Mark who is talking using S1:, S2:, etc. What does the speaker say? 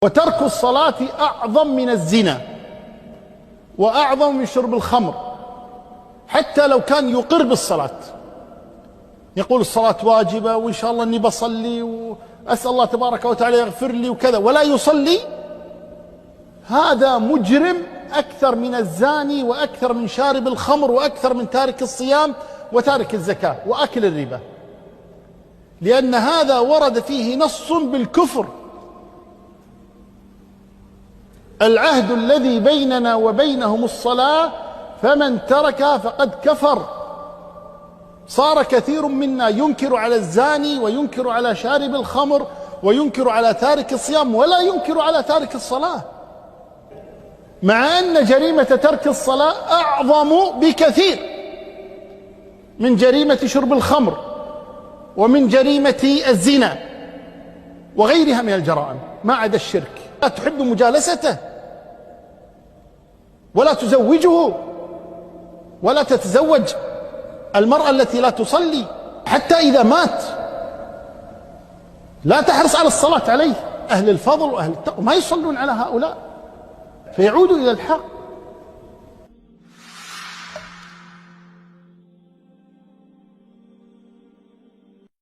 S1: وترك الصلاة أعظم من الزنا وأعظم من شرب الخمر، حتى لو كان يقر بالصلاة، يقول الصلاة واجبة وإن شاء الله أني بصلي وأسأل الله تبارك وتعالى يغفر لي وكذا، ولا يصلي، هذا مجرم أكثر من الزاني وأكثر من شارب الخمر وأكثر من تارك الصيام وتارك الزكاة وأكل الربا، لأن هذا ورد فيه نص بالكفر. العهد الذي بيننا وبينهم الصلاة، فمن تركها فقد كفر. صار كثير منا ينكر على الزاني وينكر على شارب الخمر وينكر على تارك الصيام ولا ينكر على تارك الصلاة، مع أن جريمة ترك الصلاة أعظم بكثير من جريمة شرب الخمر ومن جريمة الزنا وغيرها من الجرائم ما عدا الشرك. لا تحب مجالسته ولا تزوجه ولا تتزوج المرأة التي لا تصلي، حتى إذا مات لا تحرص على الصلاة عليه. أهل الفضل وأهل التقوى ما يصلون على هؤلاء، فيعودوا إلى الحق.